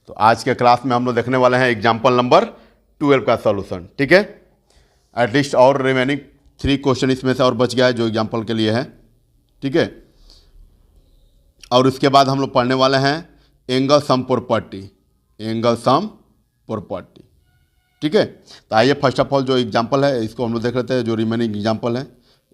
तो आज के क्लास में हम लोग देखने वाले हैं एग्जाम्पल नंबर 12 का सॉल्यूशन। ठीक है, एटलीस्ट और रिमेनिंग 3 क्वेश्चन इसमें से और बच गया है जो एग्जाम्पल के लिए है। ठीक है, और उसके बाद हम लोग पढ़ने वाले हैं angle sum property, angle sum property. ठीक है, तो आइए फर्स्ट ऑफ ऑल जो एग्जाम्पल है इसको हम लोग देख लेते हैं, जो रिमेनिंग एग्जाम्पल है।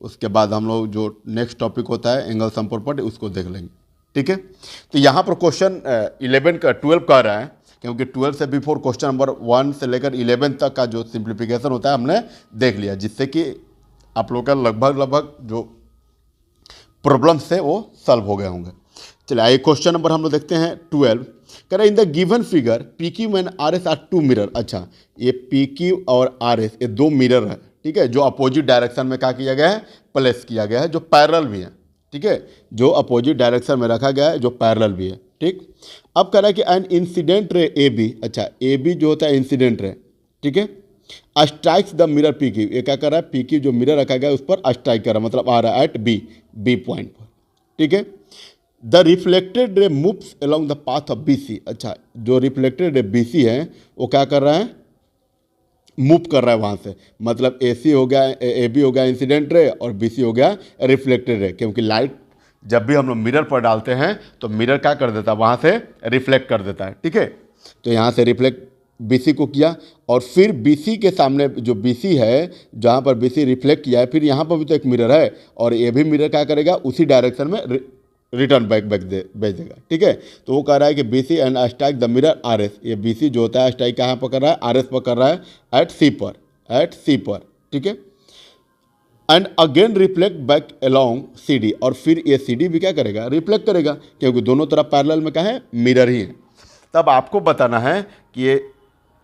उसके बाद हम लोग जो नेक्स्ट टॉपिक होता है एंगल सम प्रॉपर्टी उसको देख लेंगे। ठीक है, तो यहाँ पर क्वेश्चन 11 का 12 कह रहा है, क्योंकि 12 से बिफोर क्वेश्चन नंबर 1 से लेकर 11 तक का जो सिंप्लीफिकेशन होता है हमने देख लिया, जिससे कि आप लोग का लगभग जो प्रॉब्लम्स थे वो सॉल्व हो गए होंगे। चलिए आइए क्वेश्चन नंबर हम लोग देखते हैं 12। कह रहा है इन the given figure P Q and R S R 2 mirror. अच्छा, ये पी क्यू और आर एस ये 2 मिरर है। ठीक है, जो अपोजिट डायरेक्शन में क्या किया गया है, प्लेस किया गया है, जो पैरेलल भी है। ठीक है, जो अपोजिट डायरेक्शन में रखा गया है, जो पैरेलल भी है। ठीक, अब कह रहा है कि an incident ray A B. अच्छा, ए बी जो होता है इंसिडेंट रे। ठीक है, strikes the mirror P Q. ये क्या कर रहा है, पी क्यू जो मिरर रखा गया है उस पर स्ट्राइक कर रहा है, मतलब आ रहा है एट बी पॉइंट पर। ठीक है, the reflected ray moves along the path of B C. अच्छा, जो रिफ्लेक्टेड रे बी सी है वो क्या कर रहा है, मूव कर रहा है वहाँ से, मतलब ए सी हो गया, ए बी हो गया इंसिडेंट रे और बी सी हो गया रिफ्लेक्टेड रे। क्योंकि लाइट जब भी हम लोग मिरर पर डालते हैं तो मिरर क्या कर देता है, वहाँ से रिफ्लेक्ट कर देता है। ठीक है, तो यहाँ से रिफ्लेक्ट BC को किया और फिर BC के सामने जो BC है, जहाँ पर BC रिफ्लेक्ट किया है, फिर यहाँ पर भी तो एक मिरर है और ये भी मिरर क्या करेगा, उसी डायरेक्शन में रिटर्न बैक भेज देगा। ठीक है, तो वो कह रहा है कि BC and strike the mirror RS। ये BC जो होता है स्ट्राइक कहाँ पर कर रहा है, RS पर कर रहा है, एट C पर। ठीक है, and again reflect back along CD। और फिर ये CD भी क्या करेगा, रिफ्लेक्ट करेगा, क्योंकि दोनों तरफ पैरेलल में क्या है, मिरर ही है। तब आपको बताना है कि ये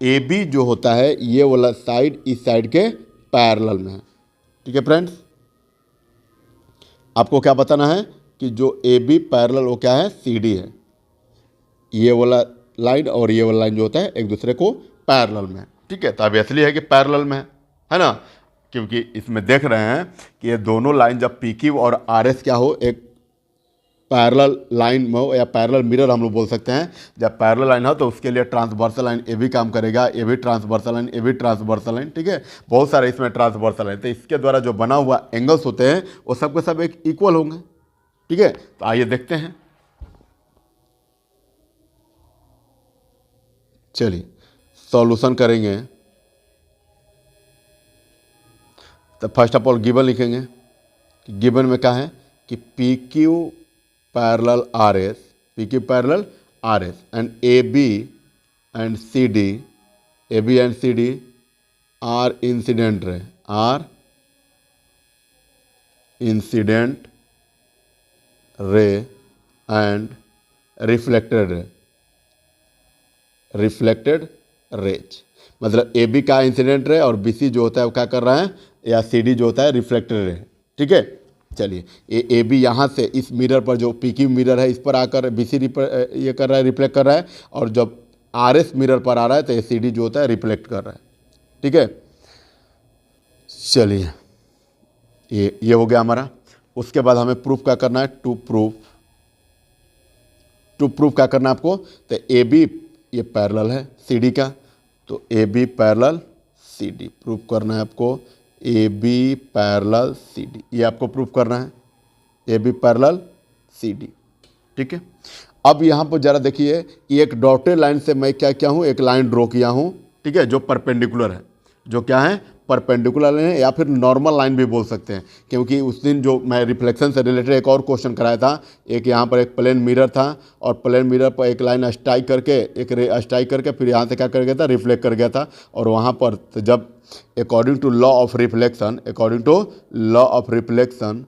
AB जो होता है ये वाला साइड इस साइड के पैरेलल में है। ठीक है फ्रेंड्स, आपको क्या बताना है कि जो AB पैरेलल वो क्या है, CD है। ये वाला लाइन और ये वाला लाइन जो होता है एक दूसरे को पैरेलल में है। ठीक है, तो अब इसलिए है कि पैरेलल में है ना, क्योंकि इसमें देख रहे हैं कि ये दोनों लाइन जब PQ और RS क्या हो, एक पैरेलल लाइन में हो या पैरेलल मिरर हम लोग बोल सकते हैं। जब पैरेलल लाइन हो तो उसके लिए ट्रांसवर्सल लाइन ए भी काम करेगा, ए भी ट्रांसवर्सल लाइन, ए भी ट्रांसवर्सल लाइन। ठीक है, बहुत सारे इसमें ट्रांसवर्सल लाइन, तो इसके द्वारा जो बना हुआ एंगल्स होते हैं वो सब के सब एक इक्वल होंगे। ठीक है, तो आइए देखते हैं। चलिए सॉल्यूशन करेंगे। तो फर्स्ट ऑफ ऑल गिवन लिखेंगे कि गिवन में क्या है कि P Q parallel R S, P Q parallel R S and A B and C D, A B and C D are incident ray, are incident ray and reflected ray, reflected rays. मतलब A B का incident ray और B C जो होता है वो क्या कर रहा है, या सी डी जो होता है रिफ्लेक्टेड रे। ठीक है, चलिए ए बी यहाँ से इस मिरर पर, जो पी क्यू मिरर है इस पर आकर बी सी ये कर रहा है, रिफ्लेक्ट कर रहा है, और जब आर एस मिरर पर आ रहा है तो ए सी डी जो होता है रिफ्लेक्ट कर रहा है। ठीक है, चलिए ये हो गया हमारा। उसके बाद हमें प्रूफ क्या करना है, टू प्रूफ क्या करना है आपको, तो ए बी ये पैरेलल है सी डी का, तो A B parallel C D proof करना है आपको, A B parallel C D, ये आपको प्रूफ करना है, A B parallel C D. ठीक है, अब यहाँ पर ज़रा देखिए, एक डॉटेड लाइन से मैं क्या किया हूँ, एक लाइन ड्रॉ किया हूँ। ठीक है, जो परपेंडिकुलर है, जो क्या है, परपेंडिकुलर लाइन है, या फिर नॉर्मल लाइन भी बोल सकते हैं, क्योंकि उस दिन जो मैं रिफ्लेक्शन से रिलेटेड एक और क्वेश्चन कराया था, एक यहाँ पर एक प्लेन मिरर था और प्लेन मिरर पर एक लाइन स्ट्राइक करके, एक रे स्ट्राइक करके फिर यहाँ से क्या कर गया था, रिफ्लेक्ट कर गया था। और वहाँ पर तो जब according to law of reflection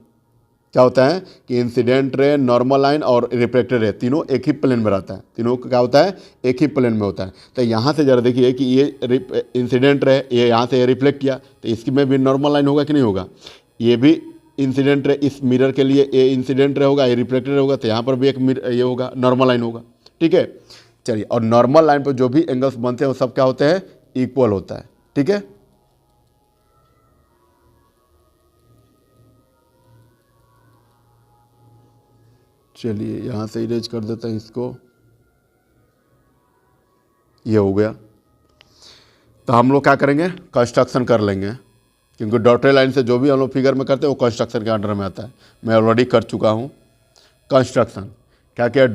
क्या होता है कि इंसिडेंट रे, नॉर्मल लाइन और रिफ्लेक्टेड रे तीनों एक ही प्लेन में रहता है, तीनों क्या होता है, एक ही प्लेन में होता है। तो यहाँ से जरा देखिए कि ये इंसिडेंट रे, ये यहाँ से रिफ्लेक्ट किया तो इसकी में भी नॉर्मल लाइन होगा कि नहीं होगा, ये भी इंसिडेंट रे, इस मिरर के लिए ये इंसिडेंट रे होगा, ये रिफ्लेक्टेड होगा, तो यहाँ पर भी एक ये होगा, नॉर्मल लाइन होगा। ठीक है, चलिए, और नॉर्मल लाइन पर जो भी एंगल्स बनते हैं वो सब क्या होते हैं, इक्वल होता है। ठीक है, चलिए यहाँ से इरेज कर देते हैं इसको। ये हो गया। तो हम लोग क्या करेंगे, कंस्ट्रक्शन कर लेंगे, क्योंकि डॉटेड लाइन से जो भी हम लोग फिगर में करते हैं वो कंस्ट्रक्शन के अंडर में आता है। मैं ऑलरेडी कर चुका हूँ कंस्ट्रक्शन। क्या किया,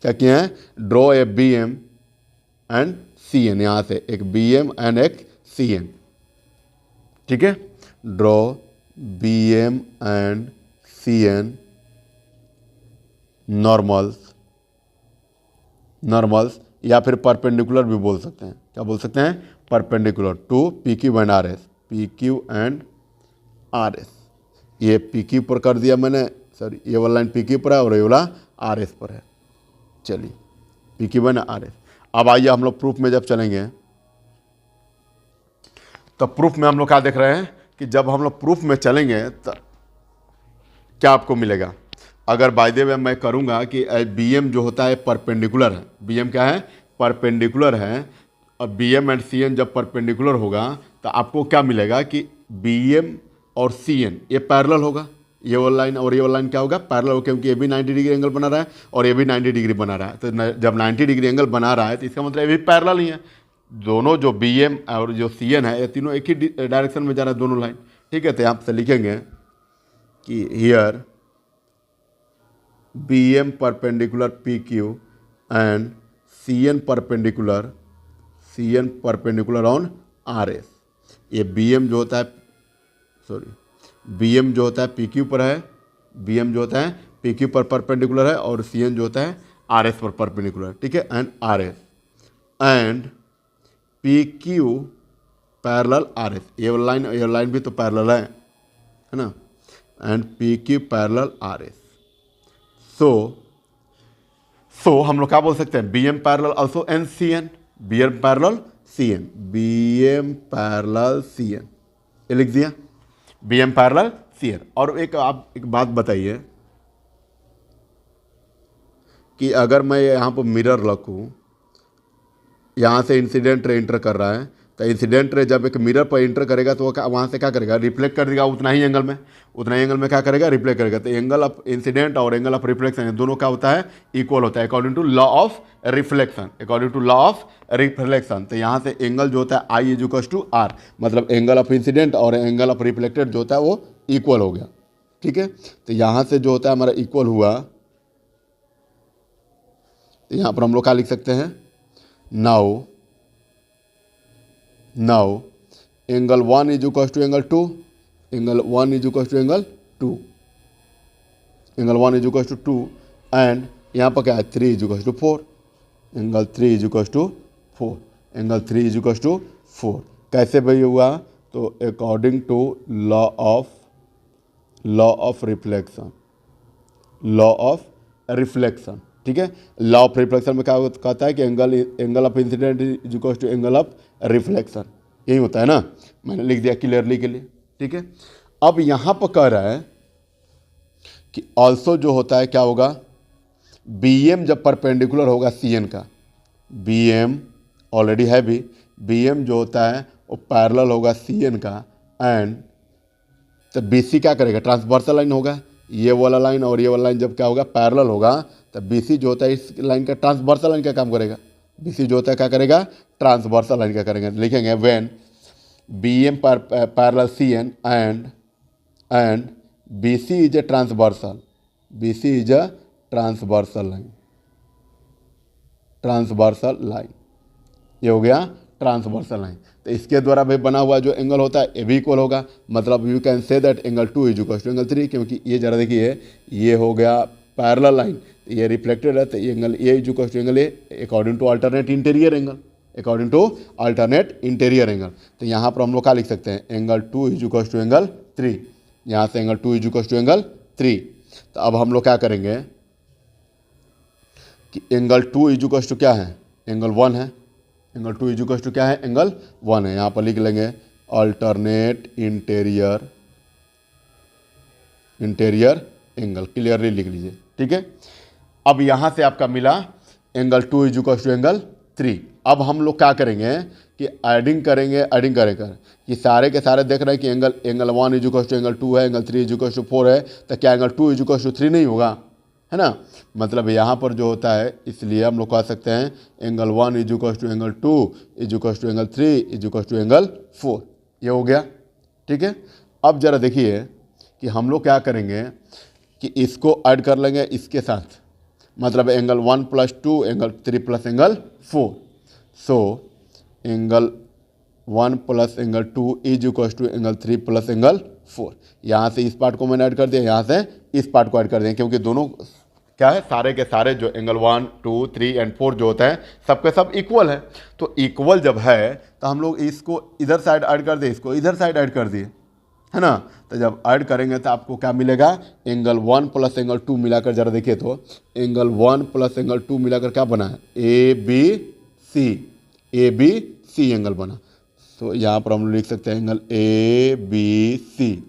क्या किया है, draw a B M and C N, यहाँ से एक बी एम एंड एक सी एन, ठीक है। Draw B M and C N normals या फिर परपेंडिकुलर भी बोल सकते हैं। क्या बोल सकते हैं, perpendicular to P Q and R S, P Q and R S. ये पी क्यू पर कर दिया मैंने, सॉरी ये वाला लाइन पी क्यू पर है और ये वाला आर एस पर है। चलिए P Q and R S. अब आइए हम लोग प्रूफ में जब चलेंगे तो प्रूफ में हम लोग क्या देख रहे हैं कि जब हम लोग प्रूफ में चलेंगे तो क्या आपको मिलेगा। अगर बाय द वे मैं करूंगा कि बी एम जो होता है परपेंडिकुलर है, बी एम क्या है, परपेंडिकुलर है, और B M and C N जब परपेंडिकुलर होगा तो आपको क्या मिलेगा कि बी एम और सी एन ये पैरेलल होगा। ये वाला लाइन और ये वाला लाइन क्या होगा, पैरेलल होगा, क्योंकि ये भी 90 डिग्री एंगल बना रहा है और ये भी 90 डिग्री बना रहा है। तो जब 90 डिग्री एंगल बना रहा है तो इसका मतलब ये भी पैरेलल ही है। दोनों जो बी एम और जो सी एन है ये तीनों एक ही डायरेक्शन में जा रहा है, दोनों लाइन, ठीक है। तो यहाँ से लिखेंगे कि here B M perpendicular P Q and C N perpendicular on R S. ये बी एम जो होता है, सॉरी बी एम जो होता है पी क्यू पर है, बी एम जो होता है पी क्यू पर परपेंडिकुलर है, और सी एन जो होता है आर एस पर परपेंडिकुलर, ठीक है। And R S and P Q parallel R S, ये लाइन भी तो पैरेलल है ना, and P Q parallel R S. So हम लोग क्या बोल सकते हैं, B M parallel also N C N, B M parallel C N, B M parallel C N, ये लिख दिया, B M parallel C N. और आप एक बात बताइए कि अगर मैं यहाँ पर मिरर रखूँ, यहाँ से इंसिडेंट रे इंटर कर रहा है, तो इंसिडेंट रे जब एक मिरर पर इंटर करेगा तो वो वहाँ से क्या करेगा, रिफ्लेक्ट कर देगा उतना ही एंगल में क्या करेगा, रिफ्लेक्ट करेगा। तो एंगल ऑफ इंसिडेंट और एंगल ऑफ रिफ्लेक्शन दोनों क्या होता है, इक्वल होता है according to law of reflection. तो यहाँ से एंगल जो होता है I is equal to R, मतलब एंगल ऑफ इंसिडेंट और एंगल ऑफ रिफ्लेक्टेड जो होता है वो इक्वल हो गया, ठीक है। तो यहाँ से जो होता है हमारा इक्वल हुआ, तो यहाँ पर हम लोग क्या लिख सकते हैं, now angle 1 is equal to angle 2, angle 1 is equal to angle 2, angle 1 is equal to 2, and यहाँ पर क्या है 3 is equal to 4, angle 3 is equal to 4, angle 3 is equal to 4। कैसे भाई हुआ, तो according to law of reflection, ठीक है। लॉ ऑफ रिफ्लेक्शन में क्या कहता है कि angle of incident is equal to angle of reflection, यही होता है ना, मैंने लिख दिया क्लियरली के लिए, ठीक है। अब यहाँ पर कह रहा है कि ऑल्सो जो होता है क्या होगा, बी एम जब परपेंडिकुलर होगा सी एन का, बी एम ऑलरेडी है भी, बी एम जो होता है वो पैरेलल होगा सी एन का, एंड तो बी सी क्या करेगा, ट्रांसवर्सल लाइन होगा, ये वाला लाइन और ये वाला लाइन जब क्या होगा, पैरेलल होगा, तो बी सी जो होता है इस लाइन का ट्रांसवर्सल लाइन का काम करेगा, बी सी जो होता है क्या करेगा, ट्रांसवर्सल लाइन का करेंगे। लिखेंगे when B M parallel C N and B C is a transversal, B C is a transversal line, ये हो गया ट्रांसवर्सल लाइन। तो इसके द्वारा भी बना हुआ जो एंगल होता है ये भी इक्वल होगा, मतलब you can say that angle 2 is equal to angle 3, क्योंकि ये जरा देखिए ये हो गया पैरेलल लाइन, ये रिफ्लेक्टेड है, तो ये angle A is equal to angle A according to alternate interior angle. तो यहाँ पर हम लोग क्या लिख सकते हैं, angle 2 is equal to angle 3, यहाँ से angle 2 is equal to angle 3। तो अब हम लोग क्या करेंगे कि एंगल 2 इज इक्वल टू क्या है, एंगल 1 है, एंगल 2 इज इक्वल टू क्या है, एंगल 1 है। यहाँ पर लिख लेंगे अल्टरनेट इंटीरियर एंगल, क्लियरली लिख लीजिए, ठीक है। अब यहाँ से आपका मिला angle 2 is equal to angle 3। अब हम लोग क्या करेंगे कि एडिंग करेंगे कि सारे के सारे देख रहे हैं कि angle 1 is equal to angle 2 है, एंगल 3 इज इक्वल टू 4 है, तो क्या एंगल 2 इज इक्वल टू 3 नहीं होगा, है ना। मतलब यहाँ पर जो होता है, इसलिए हम लोग कह सकते हैं angle 1 is equal to angle 2 is equal to angle 3 is equal to angle 4। ये हो गया, ठीक है। अब जरा देखिए कि हम लोग क्या करेंगे कि इसको ऐड कर लेंगे इसके साथ, मतलब angle 1 plus 2 angle 3 plus angle 4। So angle 1 plus angle 2 is equal to angle 3 plus angle 4। यहाँ से इस पार्ट को मैंने ऐड कर दिया, यहाँ से इस पार्ट को ऐड कर दिया, क्योंकि दोनों क्या है, सारे के सारे जो एंगल 1 2 3 एंड 4 जो होते हैं सबके सब इक्वल है। तो इक्वल जब है तो हम लोग इसको इधर साइड ऐड कर दिए, इसको इधर साइड ऐड कर दिए, है ना। तो जब ऐड करेंगे तो आपको क्या मिलेगा, एंगल 1 प्लस एंगल 2 मिलाकर जरा देखिए तो एंगल 1 प्लस एंगल 2 मिलाकर क्या बना है, ए बी सी एंगल बना। तो यहाँ पर हम लोग लिख सकते हैं angle A B C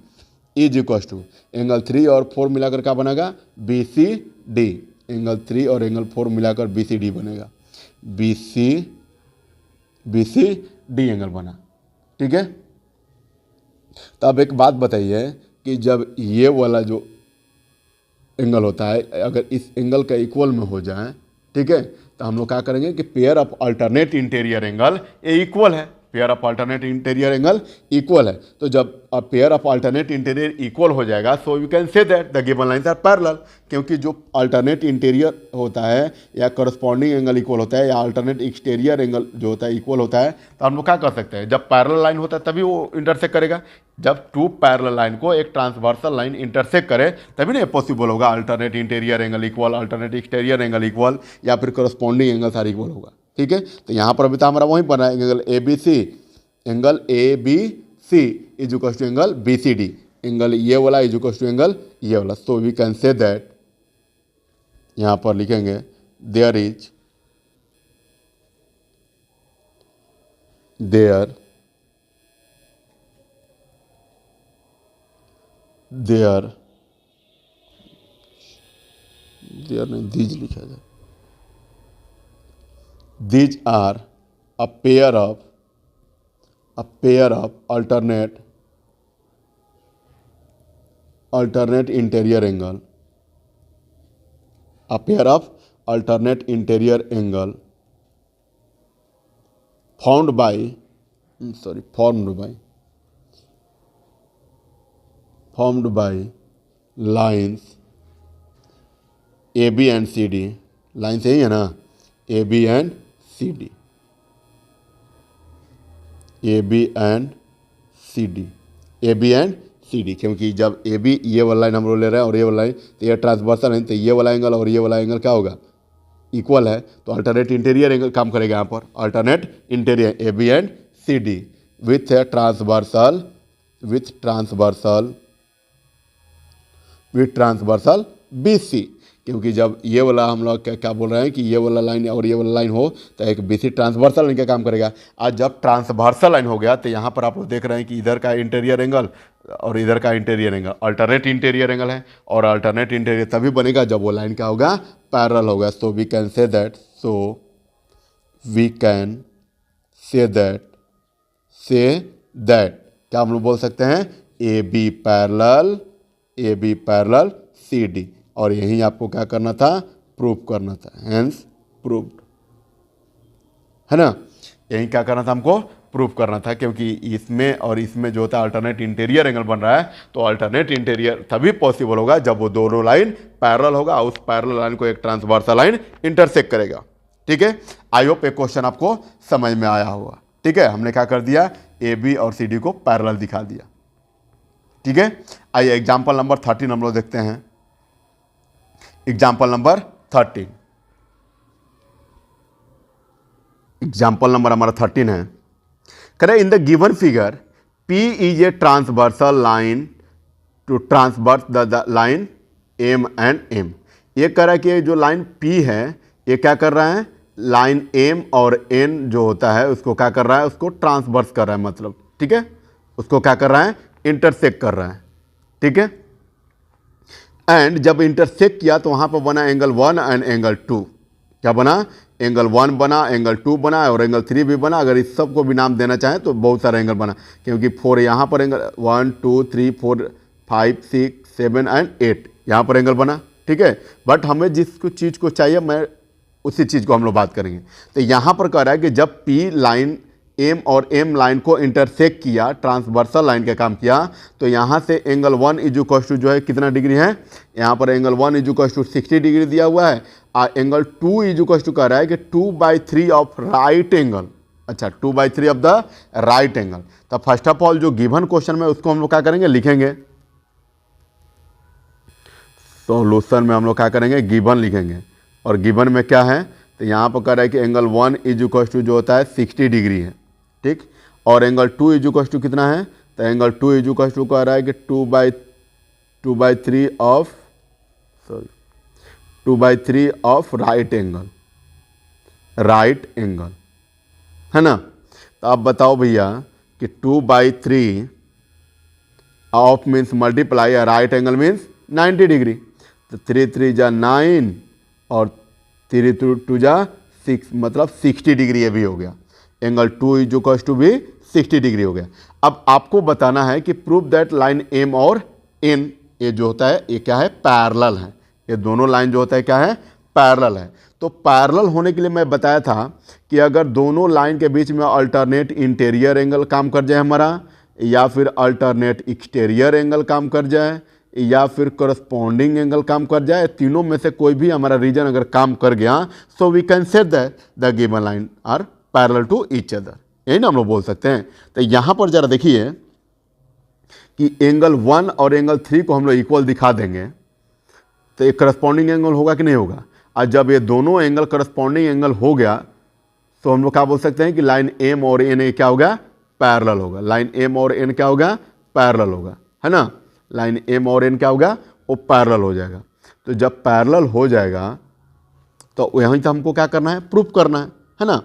is equal to angle 3 और 4 मिलाकर क्या बनेगा, बी सी डी। एंगल 3 और एंगल 4 मिलाकर बी सी डी बनेगा, बी सी डी एंगल बना, ठीक है। तो अब एक बात बताइए कि जब ये वाला जो एंगल होता है अगर इस एंगल का इक्वल में हो जाए, ठीक है, तो हम लोग क्या करेंगे कि pair of alternate interior angle ये इक्वल है, pair of alternate interior angle equal है। तो जब pair of alternate interior equal हो जाएगा, so you can say that the given lines are parallel, क्योंकि जो अल्टरनेट इंटीरियर होता है या करस्पॉन्डिंग एंगल इक्वल होता है या अल्टरनेट एक्सटीरियर एंगल जो होता है इक्वल होता है, तो हम लोग क्या कर सकते हैं, जब पैरेलल लाइन होता है तभी वो इंटरसेक्ट करेगा। जब टू पैरेलल लाइन को एक ट्रांसवर्सल लाइन इंटरसेक्ट करे तभी ना पॉसिबल होगा alternate interior angle equal, alternate exterior angle equal या फिर करस्पॉन्डिंग एंगल सारे इक्वल होगा, ठीक है। तो यहाँ पर अभी तो हमारा वहीं बना है angle A B C is equal to angle B C D, angle ये वाला इज इक्वल टू एंगल ये वाला। So we can say that, यहाँ पर लिखेंगे देयर नहीं दीज लिखा जाए, these are a pair of alternate interior angle, a pair of alternate interior angle formed by lines AB and CD, line सही है ना, AB and CD, क्योंकि जब AB ये वाला लाइन हम लोग ले रहे हैं और ये वाला लाइन, तो ये ट्रांसवर्सल है, तो ये वाला एंगल और ये वाला एंगल क्या होगा, इक्वल है। तो अल्टरनेट इंटीरियर एंगल काम करेगा यहाँ पर, alternate interior AB and CD with transversal BC, क्योंकि जब ये वाला हम लोग क्या बोल रहे हैं कि ये वाला लाइन और ये वाला लाइन हो तो एक BC ट्रांसवर्सल लाइन का काम करेगा। आज जब ट्रांसवर्सल लाइन हो गया तो यहाँ पर आप लोग देख रहे हैं कि इधर का इंटीरियर एंगल और इधर का interior angle alternate interior angle है, और अल्टरनेट इंटीरियर तभी बनेगा जब वो लाइन क्या होगा, पैरेलल होगा। So we can say that क्या हम लोग बोल सकते हैं, ए बी पैरेलल CD, और यही आपको क्या करना था, प्रूव करना था, हेंस प्रूव्ड, है ना। यही क्या करना था, हमको प्रूव करना था, क्योंकि इसमें और इसमें जो होता है अल्टरनेट इंटीरियर एंगल बन रहा है, तो अल्टरनेट इंटीरियर तभी पॉसिबल होगा जब वो दोनों लाइन पैरेलल होगा, उस पैरेलल लाइन को एक ट्रांसवर्सल लाइन इंटरसेक्ट करेगा, ठीक है। आई होप ये क्वेश्चन आपको समझ में आया होगा, ठीक है। हमने क्या कर दिया, AB और CD को पैरेलल दिखा दिया, ठीक है। आइए एग्जाम्पल नंबर 13 हम लोग देखते हैं। एग्जाम्पल नंबर 13, एग्जाम्पल नंबर हमारा 13 है। करें in the given figure P is a transversal line to transverse the line M and M। ये कह रहा है कि जो लाइन P है ये क्या कर रहा है, लाइन M और N जो होता है उसको क्या कर रहा है, उसको ट्रांसवर्स कर रहा है, मतलब ठीक है, उसको क्या कर रहा है, इंटरसेक्ट कर रहा है, ठीक है। एंड जब इंटरसेक्ट किया तो वहाँ पर बना एंगल 1 एंड एंगल 2, क्या बना, एंगल 1 बना, एंगल 2 बना और एंगल 3 भी बना। अगर इस सब को भी नाम देना चाहें तो बहुत सारा एंगल बना, क्योंकि 4 यहाँ पर एंगल 1 2 3 4 5 6 7 एंड 8 यहाँ पर एंगल बना, ठीक है। बट हमें जिस चीज़ को चाहिए मैं उसी चीज़ को हम लोग बात करेंगे। तो यहाँ पर कह रहा है कि जब पी लाइन एम और एम लाइन को इंटरसेक्ट किया, ट्रांसवर्सल लाइन का काम किया, तो यहाँ से एंगल 1 इजुकस टू जो है कितना डिग्री है, यहाँ पर एंगल 1 इजुकस टू 60 डिग्री दिया हुआ है, और एंगल 2 इजुकस टू कह रहा है कि 2/3 ऑफ राइट एंगल। अच्छा, 2/3 ऑफ द राइट एंगल। तो फर्स्ट ऑफ ऑल जो गिवन क्वेश्चन में उसको हम लोग क्या करेंगे, लिखेंगे। सॉल्यूशन में हम लोग क्या करेंगे, गिवन लिखेंगे। और गिवन में क्या है, तो यहाँ पर कह रहा है कि एंगल 1 इजुकस टू जो होता है 60 डिग्री है, ठीक। और एंगल 2 इजुकस टू कितना है, तो एंगल 2 इजुकस टू कह रहा है कि 2/3 ऑफ राइट एंगल, है ना। तो अब बताओ भैया कि 2/3 of means multiply, right angle means 90 degree. तो 3 3 जा 9 और 3 2 जा 6, मतलब 60 डिग्री ये भी हो गया। एंगल 2 इजुकस टू भी 60 डिग्री हो गया। अब आपको बताना है कि प्रूव दैट लाइन एम और एन ये जो होता है ये क्या है, पैरेलल है। ये दोनों लाइन जो होता है क्या है, पैरेलल है। तो पैरेलल होने के लिए मैं बताया था कि अगर दोनों लाइन के बीच में अल्टरनेट इंटीरियर एंगल काम कर जाए हमारा, या फिर अल्टरनेट एक्सटीरियर एंगल काम कर जाए, या फिर करस्पॉन्डिंग एंगल काम कर जाए, तीनों में से कोई भी हमारा रीजन अगर काम कर गया, so we can say that the given line are parallel to each other, यही ना हम लोग बोल सकते हैं। तो यहाँ पर जरा देखिए कि एंगल 1 और एंगल 3 को हम लोग इक्वल दिखा देंगे तो एक करस्पॉन्डिंग एंगल होगा कि नहीं होगा। और जब ये दोनों एंगल करस्पॉन्डिंग एंगल हो गया तो हम लोग क्या बोल सकते हैं कि लाइन एम और एन क्या होगा, पैरेलल होगा। लाइन एम और एन क्या होगा, पैरेलल होगा, है ना। लाइन एम और एन क्या होगा, वो पैरेलल हो जाएगा। तो जब पैरेलल हो जाएगा तो यहीं से हमको क्या करना है, प्रूफ करना है ना।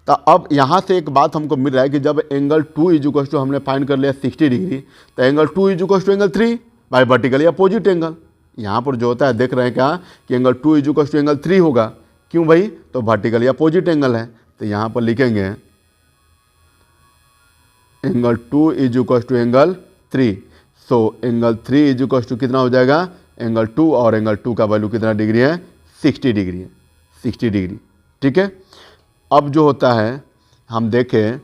तो अब यहाँ से एक बात हमको मिल रहा है कि जब एंगल 2 इजुकस टू हमने फाइंड कर लिया 60 डिग्री, तो एंगल 2 इजुकस to angle 3 by vertically opposite angle. यहाँ पर जो होता है देख रहे हैं क्या कि एंगल 2 इजुकस टू एंगल 3 होगा, क्यों भाई, तो वर्टिकली अपोजिट एंगल है। तो यहाँ पर लिखेंगे एंगल 2 इजुकस टू एंगल 3। सो एंगल 3 इजुकस टू कितना हो जाएगा, एंगल 2, और एंगल 2 का वैल्यू कितना डिग्री है, 60 डिग्री है, 60 डिग्री, ठीक है। अब जो होता है हम देखें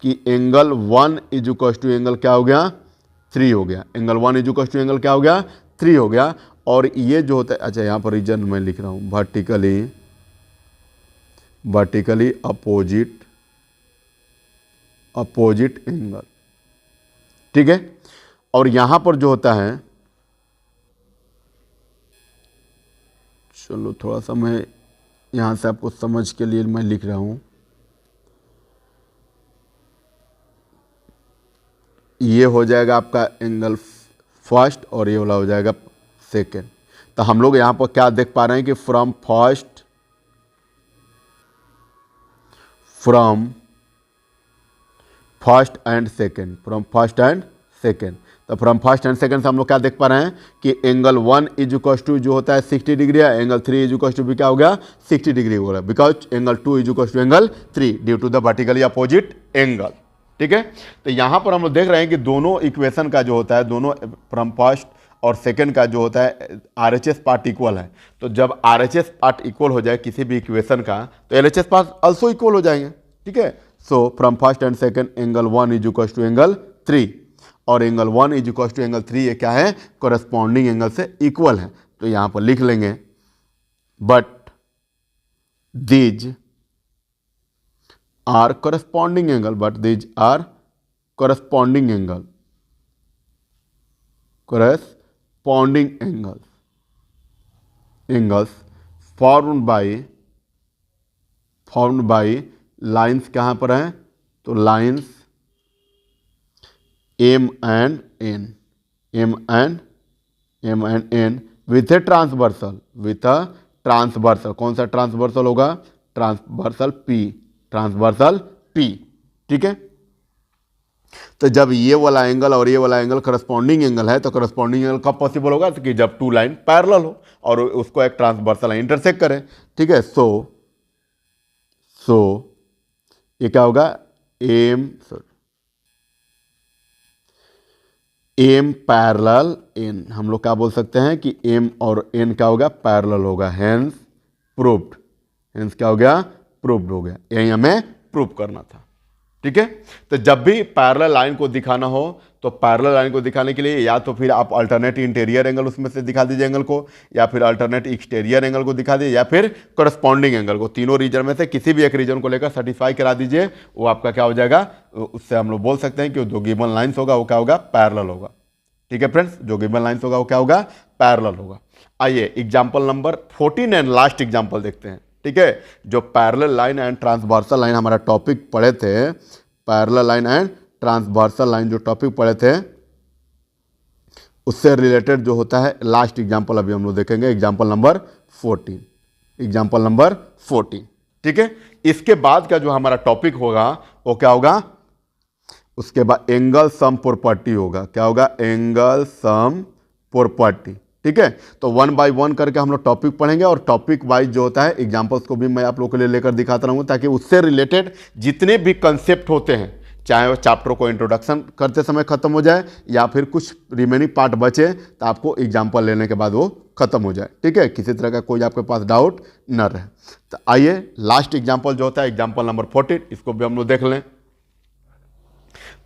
कि एंगल 1 इजुकस टू एंगल क्या हो गया, 3 हो गया। एंगल 1 इजुकस टू एंगल क्या हो गया, 3 हो गया। और ये जो होता है, अच्छा यहाँ पर रीजन मैं लिख रहा हूँ, वर्टिकली अपोजिट एंगल, ठीक है। और यहाँ पर जो होता है, चलो थोड़ा सा मैं यहाँ से आपको समझ के लिए मैं लिख रहा हूँ, ये हो जाएगा आपका एंगल फर्स्ट और ये वाला हो जाएगा सेकेंड। तो हम लोग यहाँ पर क्या देख पा रहे हैं कि फ्रॉम फर्स्ट एंड सेकेंड, तो फ्रॉम फर्स्ट एंड सेकेंड से हम लोग क्या देख पा रहे हैं कि एंगल 1 इजुकस टू जो होता है 60 डिग्री है, एंगल 3 इजुकस टू भी क्या हो गया, 60 डिग्री हो गया, बिकॉज एंगल 2 इजुकस to angle 3 due to the vertically opposite angle, ठीक है। तो यहाँ पर हम लोग देख रहे हैं कि दोनों इक्वेशन का जो होता है, दोनों फ्रॉम फर्स्ट और सेकेंड का जो होता है RHS पार्ट इक्वल है। तो जब RHS पार्ट इक्वल हो जाए किसी भी इक्वेशन का, तो LHS पार्ट ऑल्सो इक्वल हो जाएंगे, ठीक है। So from first and second angle 1 इजुकस टू एंगल 3, और एंगल 1 इजुकस टू एंगल 3 ये क्या है, कोरस्पॉन्डिंग एंगल से इक्वल है। तो यहाँ पर लिख लेंगे but these are corresponding angle, angles formed by lines कहाँ पर हैं, तो lines M and N with a transversal, कौन सा ट्रांसवर्सल होगा, ट्रांसवर्सल P, ठीक है। तो जब ये वाला एंगल और ये वाला एंगल करस्पॉन्डिंग एंगल है, तो करस्पॉन्डिंग एंगल कब पॉसिबल होगा, तो कि जब 2 लाइन पैरेलल हो और उसको एक ट्रांसवर्सल इंटरसेक्ट करें, ठीक है। सो ये क्या होगा, एम पैरेलल एन, हम लोग क्या बोल सकते हैं कि एम और एन क्या होगा, पैरेलल होगा, हेंस प्रूव्ड, हेंस क्या हो गया, प्रूव्ड हो गया, यही हमें प्रूव करना था। ठीक है, तो जब भी पैरेलल लाइन को दिखाना हो तो पैरेलल लाइन को दिखाने के लिए या तो फिर आप अल्टरनेट इंटीरियर एंगल उसमें से दिखा दीजिए एंगल को, या फिर अल्टरनेट एक्सटीरियर एंगल को दिखा दीजिए, या फिर करस्पॉन्डिंग एंगल को, तीनों रीजन में से किसी भी एक रीजन को लेकर सर्टिफाई करा दीजिए, वो आपका क्या हो जाएगा, उससे हम लोग बोल सकते हैं कि जो गिवन लाइन्स होगा वो क्या होगा, पैरेलल होगा। ठीक है फ्रेंड्स, जो गिवन लाइन्स होगा वो क्या होगा, पैरेलल होगा। आइए example number 14 and last example देखते हैं। ठीक है, जो parallel line and transversal line हमारा टॉपिक पढ़े थे, parallel line and transversal line जो टॉपिक पढ़े थे, उससे रिलेटेड जो होता है लास्ट एग्जाम्पल अभी हम लोग देखेंगे, एग्जाम्पल नंबर 14, एग्जाम्पल नंबर 14। ठीक है, इसके बाद का जो हमारा टॉपिक होगा वो क्या होगा, उसके बाद एंगल सम प्रॉपर्टी होगा, क्या होगा, एंगल सम प्रॉपर्टी। ठीक है, तो वन बाय वन करके हम लोग टॉपिक पढ़ेंगे और टॉपिक वाइज जो होता है एग्जांपल्स को भी मैं आप लोगों के लिए लेकर दिखाता रहूँगा, ताकि उससे रिलेटेड जितने भी कंसेप्ट होते हैं, चाहे वो चैप्टर को इंट्रोडक्शन करते समय खत्म हो जाए या फिर कुछ रिमेनिंग पार्ट बचे तो आपको एग्जाम्पल लेने के बाद वो खत्म हो जाए। ठीक है, किसी तरह का कोई आपके पास डाउट न रहे। तो आइए लास्ट एग्जाम्पल जो होता है एग्जाम्पल नंबर 14, इसको भी हम लोग देख लें।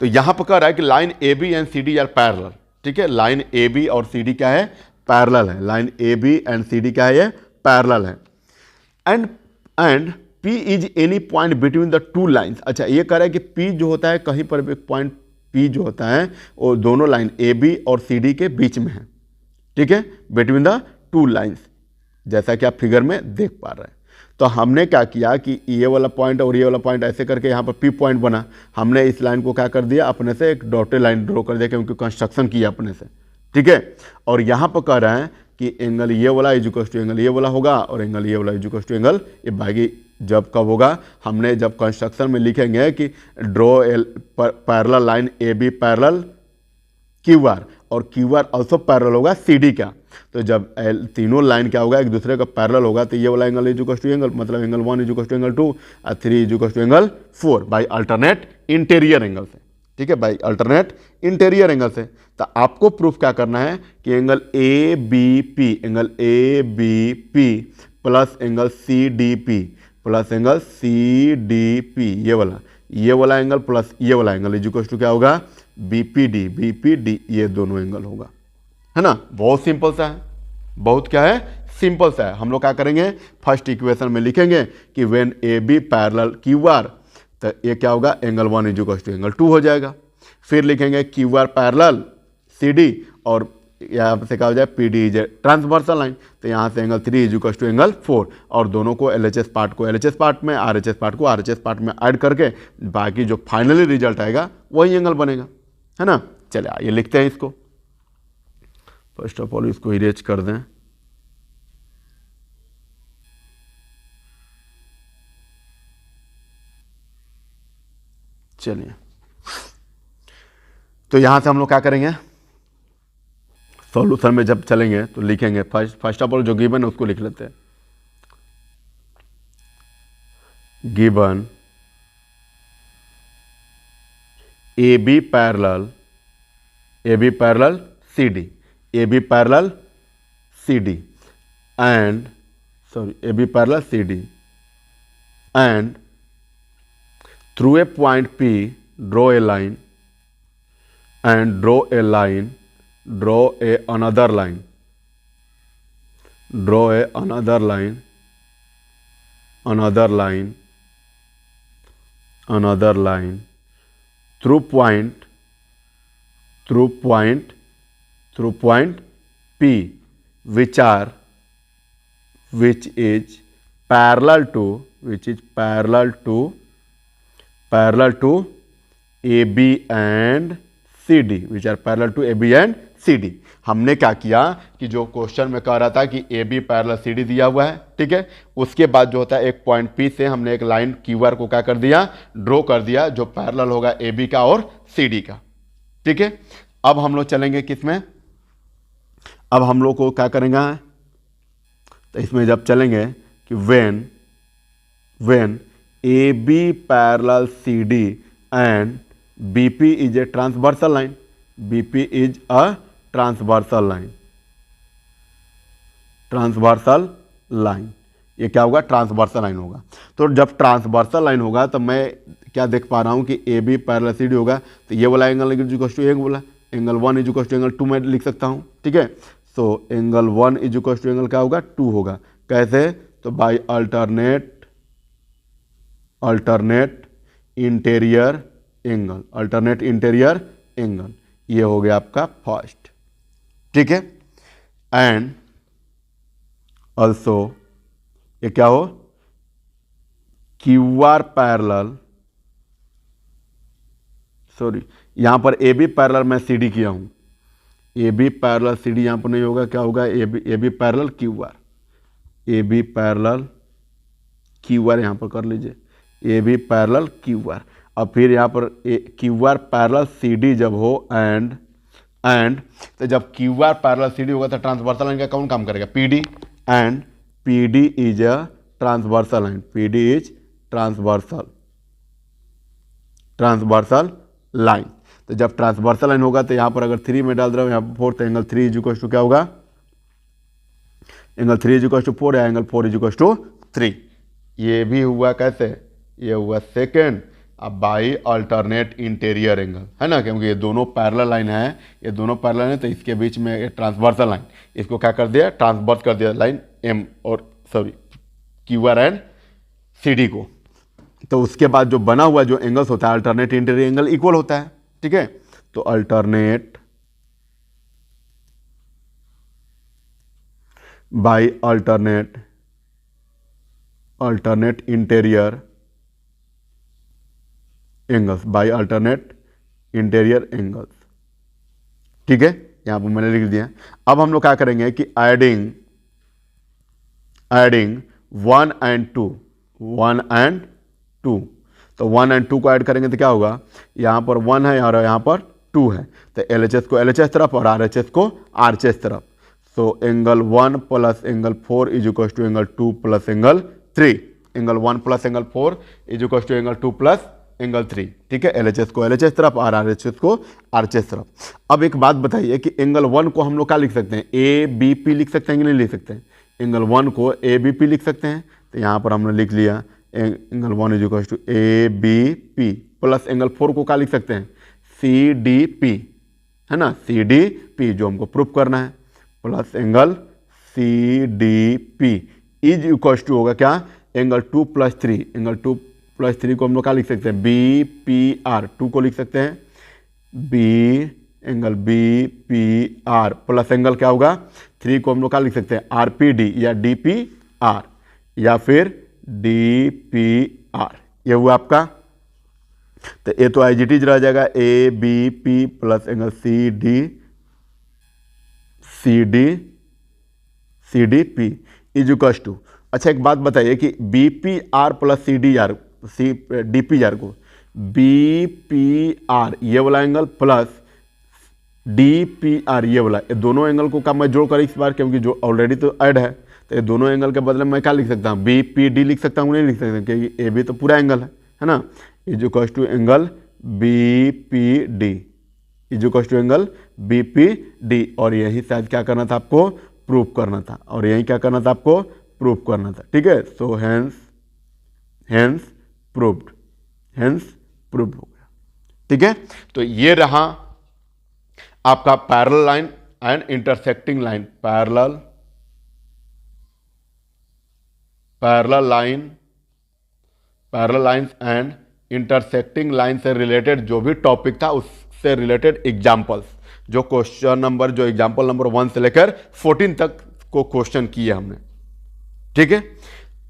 तो यहां पर कह रहा है कि line A B and C D are parallel. ठीक है, लाइन ए बी और सी डी क्या है, पैरेलल है। Line A B and C D क्या है, ये पैरेलल है। And P is any point between the two lines. अच्छा, ये कह रहा है कि P जो होता है कहीं पर भी पॉइंट P जो होता है वो दोनों लाइन ए बी और सी डी के बीच में है। ठीक है, बिटवीन द टू लाइन्स, जैसा कि आप फिगर में देख पा रहे हैं। तो हमने क्या किया कि ये वाला पॉइंट और ये वाला पॉइंट ऐसे करके यहाँ पर P पॉइंट बना, हमने इस लाइन को क्या कर दिया, अपने से एक डॉटेड लाइन ड्रॉ कर दिया, क्योंकि कंस्ट्रक्शन किया अपने से। ठीक है, और यहाँ पर कह रहे हैं कि एंगल ये वाला इजुकल टू एंगल ये वाला होगा और एंगल ये वाला इजुकल टू एंगल ये बाकी जब कब होगा, हमने जब कंस्ट्रक्शन में लिखेंगे कि draw parallel line A B parallel Q R और क्यू आर ऑल्सो पैरेलल होगा सी डी का, तो जब तीनों लाइन क्या होगा, एक दूसरे का पैरेलल होगा, तो ये वाला एंगल इजुकल टू एंगल, मतलब एंगल 1 इजुकल टू एंगल 2 और 3 equal to angle 4 by alternate interior angle से। ठीक है, बाई अल्टरनेट इंटीरियर एंगल से। तो आपको प्रूफ क्या करना है कि angle A B P, angle A B P plus angle C D P plus angle C D P, ये वाला एंगल प्लस ये वाला एंगल इजुकल टू क्या होगा, बी पी डी, ये दोनों एंगल होगा। है ना, बहुत सिंपल सा है, बहुत क्या है, सिंपल सा है। हम लोग क्या करेंगे, फर्स्ट इक्वेशन में लिखेंगे कि when A B parallel Q R, तो ये क्या होगा, एंगल 1 इजुकल टू एंगल 2 हो जाएगा। फिर लिखेंगे Q R parallel C D और यहाँ से क्या हो जाए, P D is a transversal line, तो यहाँ से एंगल 3 इजुकल टू एंगल 4 और दोनों को एल एच एस पार्ट को एल एच एस पार्ट में, आर एच एस पार्ट को आर एच एस पार्ट में ऐड करके बाकी जो फाइनली रिजल्ट आएगा वही एंगल बनेगा। है ना, चलिए आइए लिखते हैं इसको। फर्स्ट ऑफ ऑल इसको इरेज कर दें। चलिए, तो यहां से हम लोग क्या करेंगे, सॉल्यूशन में जब चलेंगे तो लिखेंगे फर्स्ट ऑफ ऑल जो गिवन है उसको लिख लेते हैं। Given A B parallel C D, A B parallel C D and A B parallel C D and through a point P draw a line and draw a line, draw a another line, draw a another line, another line, another line through point P which is parallel to AB and CD, which are parallel to AB and CD। हमने क्या किया कि जो question में कह रहा था कि AB पैरेलल CD दिया हुआ है, ठीक है, उसके बाद जो होता है एक पॉइंट P से हमने एक लाइन QR को क्या कर दिया, ड्रॉ कर दिया, जो पैरेलल होगा AB का और CD का। ठीक है, अब हम लोग चलेंगे किसमें, अब हम लोग को क्या करेंगे, तो इसमें जब चलेंगे कि when AB parallel CD and BP is a transversal line, BP is a transversal line, transversal line, ये क्या होगा, ट्रांसवर्सल लाइन होगा। तो जब ट्रांसवर्सल लाइन होगा तो मैं क्या देख पा रहा हूँ कि A B parallel C D होगा, तो ये वाला एंगल इज इक्वल टू एक बोला, angle 1 is equal to angle 2 मैं लिख सकता हूँ, ठीक है। So angle 1 is equal to angle क्या होगा, 2 होगा। कैसे, तो by alternate interior angle, alternate interior angle, ये हो गया आपका फर्स्ट, ठीक है। एंड ऑल्सो ये क्या हो, क्यू आर पैरेलल, सॉरी यहां पर ए बी पैरेलल मैं सी डी किया हूं, A B parallel C D यहां पर नहीं होगा, क्या होगा, A B parallel Q R, A B parallel Q R यहां पर कर लीजिए, A B parallel Q R. अब फिर यहां पर Q R parallel C D जब हो एंड तो जब Q R parallel C D होगा तो ट्रांसवर्सल लाइन का कौन काम करेगा, P D, and P D is a transversal line, P D is transversal line. तो जब ट्रांसवर्सल लाइन होगा तो यहां पर अगर 3 में डाल रहा हूं, यहां पर 4, तो एंगल 3 इज इक्वल टू क्या होगा, एंगल 3 इज इक्वल टू 4 या एंगल 4 इज इक्वल टू 3। ये भी हुआ कैसे, ये हुआ सेकेंड, अब बाई अल्टरनेट इंटीरियर एंगल, है ना, क्योंकि ये दोनों पैरेलल लाइन है, ये दोनों पैरेलल है, तो इसके बीच में ट्रांसवर्सल लाइन, इसको क्या कर दिया, ट्रांसवर्स कर दिया लाइन एम और sorry Q R and C D को। तो उसके बाद जो बना हुआ जो एंगल्स होता है अल्टरनेट इंटीरियर एंगल इक्वल होता है, ठीक है। तो alternate by alternate interior angles, by alternate interior angles, ठीक है, यहां पर मैंने लिख दिया। अब हम लोग क्या करेंगे कि एडिंग 1 and 2, 1 and 2, तो 1 and 2 को ऐड करेंगे तो क्या होगा, यहां पर 1 है और यहां पर 2 है, तो LHS को LHS तरफ और RHS को RHS तरफ। So angle 1 plus angle 4 is equal to angle 2 plus angle 3, angle 1 plus angle 4 is equal to angle 2 plus angle 3, ठीक है। LHS को LHS तरफ और RHS को RHS तरफ। अब एक बात बताइए कि एंगल 1 को हम लोग क्या लिख सकते हैं, ABP लिख सकते हैं कि नहीं लिख सकते हैं, एंगल 1 को ABP लिख सकते हैं, तो यहाँ पर हमने लिख लिया angle 1 is equal to ABP plus angle 4 को क्या लिख सकते हैं, CDP, है ना, CDP जो हमको प्रूफ करना है, plus angle CDP is equal to होगा क्या, एंगल 2 प्लस 3, एंगल 2 प्लस 3 को हम लोग क्या लिख सकते हैं, BPR, 2 को लिख सकते हैं एंगल BPR प्लस एंगल क्या होगा 3 को हम लोग क्या लिख सकते हैं, RPD या DPR या फिर DPR, ये हुआ आपका। तो ये तो IGT रह जाएगा, ABP plus angle CDP is equal to. अच्छा एक बात बताइए कि BPR प्लस DPR को BPR ये वाला एंगल प्लस DPR ये वाला, ये दोनों एंगल को क्या मैं जोड़ कर इस बार, क्योंकि जो ऑलरेडी तो ऐड है, तो ये दोनों एंगल के बदले मैं क्या लिख सकता हूँ, BPD लिख सकता हूँ, नहीं लिख सकता क्योंकि AB तो पूरा एंगल है ना, is equal to angle BPD is equal to angle BPD। और यही शायद क्या करना था आपको, प्रूफ करना था, और यही क्या करना था आपको, प्रूफ करना था, ठीक है। सो हेंस प्रूव्ड हो गया, ठीक है। तो ये रहा आपका parallel line and intersecting line, parallel lines and intersecting line से रिलेटेड जो भी टॉपिक था उससे रिलेटेड एग्जाम्पल्स, जो क्वेश्चन नंबर जो एग्जाम्पल नंबर 1 से लेकर 14 तक को क्वेश्चन किए हमने, ठीक है।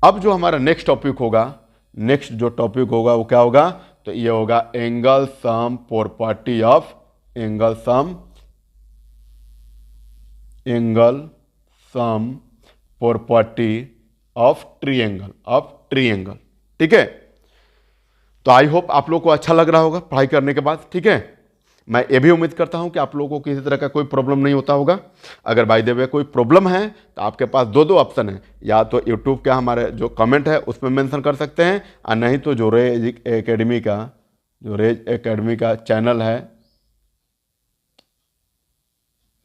अब जो हमारा नेक्स्ट टॉपिक होगा वो क्या होगा, तो ये होगा angle sum property of triangle, ठीक है। तो आई होप आप लोग को अच्छा लग रहा होगा पढ़ाई करने के बाद, ठीक है। मैं ये भी उम्मीद करता हूं कि आप लोगों को किसी तरह का कोई प्रॉब्लम नहीं होता होगा। अगर बाय द वे कोई प्रॉब्लम है तो आपके पास दो ऑप्शन है, या तो यूट्यूब का हमारे जो कमेंट है उसमें मेंशन कर सकते हैं, और नहीं तो जो रेज एकेडमी का चैनल है,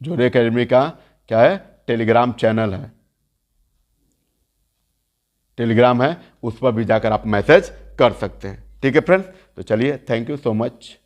जोरे एकेडमी का क्या है, टेलीग्राम चैनल है, टेलीग्राम है, उस पर भी जाकर आप मैसेज कर सकते हैं। ठीक है फ्रेंड्स, तो चलिए, थैंक यू सो मच।